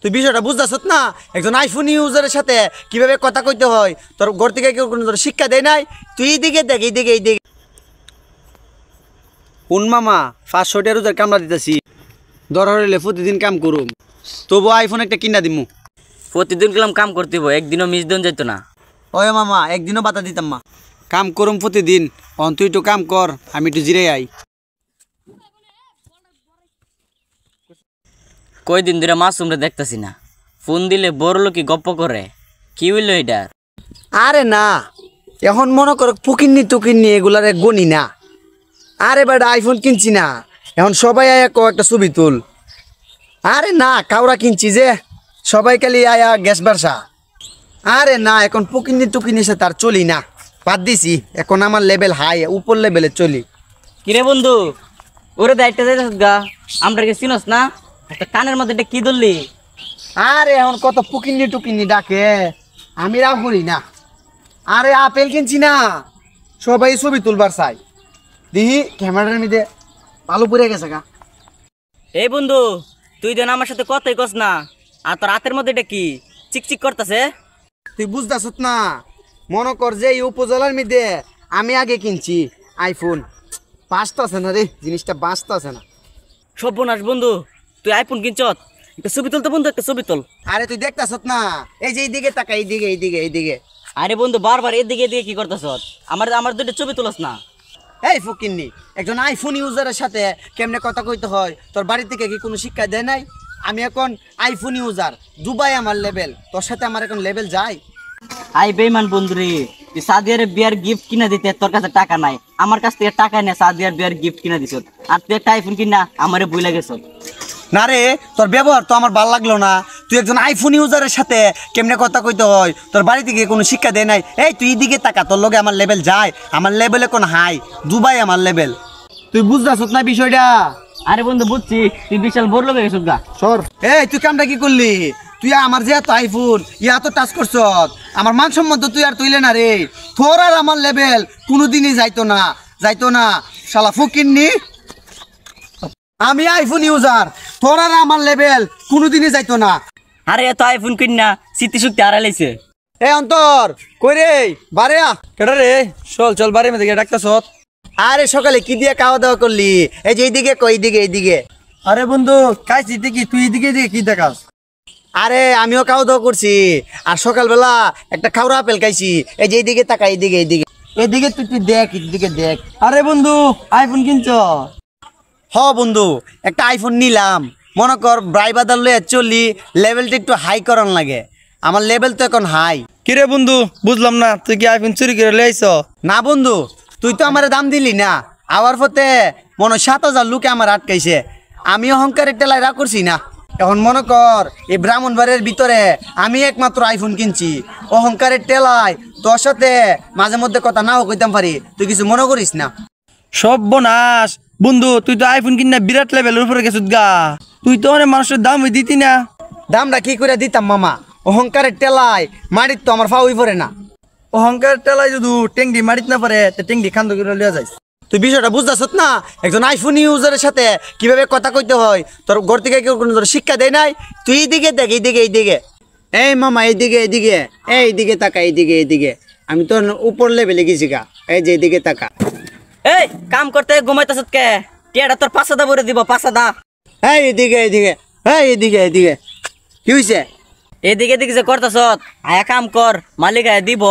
তুই বিষয়টা বুঝতেছত না? একজন আইফোন ইউজারের সাথে কিভাবে কথা কইতে হয় তোর ঘর থেকে কেউ কোনো তোর শিক্ষা দেয় নাই? তুই এইদিকে দেখ, এইদিকে কোন মামা 500 টাকা রোজার কামলা দিতেছি, দরকার হইলে প্রতিদিন কাম করুম, তবু আইফোন একটা কিনা দিমু। প্রতিদিন গেলাম কাম করতে হইব, একদিনও মিস দিন যাইতো না। ওই মামা একদিনও বাতা দিতাম মা, কাম করুম প্রতিদিন। তুই একটু কাম কর, আমি একটু জিরে আই। কয়দিন ধরে মাসুমরে দেখতেছি না, ফোন দিলে বড় লোকই গপ্প করে। কি হইল এটা? আরে না, এখন মনে কর পুকিন্নি টুকিন্নি এগুলার গনি না। আরে বেটা আইফোন কিনছি না, এখন সবাই আয়া একটা ছবি তুল। আরে না কাউরা কিনছি যে সবাই খালি আয়া গ্যাস বারসা। আরে না, এখন পুকিন্নি টুকিন্নি সে তার চলি না, বাদ দিছি। এখন আমার লেভেল হাই, উপর লেভেলে চলি। কিরে বন্ধু, ওরে দায়িত্ব যাইতেছ গা, আমরা কি চিনস না? একটা কানের মধ্যে এটা কি ধরলি? আরে এখন কত পুকিন্নি টুকিন্নি ডাকে, আমি রাগ করি না। আরে আপেল কিনছি না, সবাই ছবি তুলবার চাই। দিহি ক্যামেরার মধ্যে ভালো পড়ে গেছে গা। এই বন্ধু, তুই যেন আমার সাথে কথাই কস না, আর তোর হাতের মধ্যে এটা কি চিকচিক করতেছে? তুই বুঝতেছত না? মনে কর যে এই উপজেলার মধ্যে আমি আগে কিনছি আইফোন। বাঁচতে আছে না রে, জিনিসটা বাঁচতে আছে না। সর্বনাশ বন্ধু, তুই আইফোন কিনছ, একটা ছবি তুলতে বন্ধু, একটা ছবি তুল। আরে তুই দেখতাছত না? এই যে এইদিকে তাকা, এইদিকে। আরে বন্ধু বারবার এদিকে এদিকে কি করতেছ? আমার দুটো ছবি তুলস না? এই ফকিন্নি, একজন আইফোন ইউজারের সাথে কেমনে কথা কইতে হয় তোর বাড়ি থেকে কি কোনো শিক্ষা দেয় নাই? আমি এখন আইফোন ইউজার, দুবাই আমার লেভেল, তোর সাথে আমার এখন লেভেল যায়? আই বেইমান বন্ধু রে, তুই সাদিয়ার বিয়ার গিফট কিনা দিতে তোর কাছে টাকা নাই, আমার কাছ থেকে টাকা নিয়ে সাদিয়ার বিয়ার গিফট কিনা দিছ, আর তুই একটা আইফোন কিনা আমারে বইলা গেছ। না রে, তোর ব্যবহার তো আমার ভাল লাগলো না। তুই একজন আইফোন ইউজারের সাথে কেমনে কথা কইতে হয় তোর বাড়ি থেকে কোনো শিক্ষা দেয় নাই? এই তুই এদিকে তাকা, তোর লগে আমার লেভেল যায়? আমার লেভেলে কোন হাই, দুবাই আমার লেভেল। তুই বুঝতেছত না বিষয়টা? আরে বন্ধু বুঝছি, তুই বিশাল বড় লোক হয়ে গেছ গা। সর। এই তুই কামটা কি করলি? তুই আমার যে এত আইফোন তো টাচ করছ, আমার মান সম্বন্ধ তুই আর তুইলে না রে। তোর আর আমার লেভেল কোনোদিনই যাইতো না শালা ফকিন্নি। আমি আইফোন ইউজার, তোর আর আমার লেভেল কোনোদিনই যাইতো না। আরে এত আইফোন কিনা স্মৃতিশক্তি হারাইছে। এ অন্তর কই রে? বারে আ। কেডা রে? চল বাড়ির মধ্যে ডাকতাছ। আরে সকালে কি দিয়ে খাওয়া দাওয়া করলি? এই যে এইদিকে কই, এইদিকে। আরে বন্ধু খাইছি দেখি, তুই এদিকে কি দেখাস? আরে আমিও খাওয়া দাওয়া করছি, আর সকালবেলা একটা খাওয়া আপেল খাইছি। এই যে এইদিকে তাকা, এইদিকে তুই দেখ, এইদিকে দেখ। আরে বন্ধু আইফোন কিনছ? হ বন্ধু, একটা আইফোন নিলাম। মনে কর ব্রাইবাদার লয়ে চলি, লেভেলটা একটু হাই করান লাগে। আমার লেভেল তো এখন হাই। কিরে বন্ধু বুঝলাম না, তুই কি আইফোন চুরি করে লইছ? না বন্ধু, তুই তো আমার দাম দিলি না। আবার পথে মনে 7,000 লোকে আমার আটকাইছে। আমি অহংকারের টেলায় রাগ করছি না। এখন মনে কর এই ব্রাহ্মণবাড়ির ভিতরে আমি একমাত্র আইফোন কিনছি। অহংকারের টেলায় তোর সাথে মাঝে মধ্যে কথা নাও কইতাম পারি, তুই কিছু মনে করিস না। সর্বনাশ বন্ধু, তুই তো আইফোন কিনা বিরাট লেভেলের উপরে গেছিস গা। তুই তো অনেক মানুষের দাম দিতি না। দামটা কি করে দিতাম মামা? অহংকারের টেলায় মাটির তো আমার ফাউই পড়ে না। অহংকার টেলাই যদি টেংডি মারিত না পারে, টেংডি খান্দ করে লিয়া যাইস। তুই বিষয়টা বুঝতেছত না? একজন আইফোন ইউজারের সাথে কিভাবে কথা কইতে হয় তোর ঘর থেকে কেউ কোনো তোর শিক্ষা দেয় নাই? তুই এইদিকে দেখ, এইদিকে। এই মামা এইদিকে তাকা, এইদিকে। আমি তো উপর লেভেলে গেছি গা। এই যে এইদিকে তাকা। এই কাম করতে ঘুমাইতেছ কে? টিয়াটা তোর 5,000 ভরে দিব, 5,000। এই এইদিকে কি হয়েছে? এদিকে যে করতেছ, আয়া কাম কর, মালিক আয়া দিব।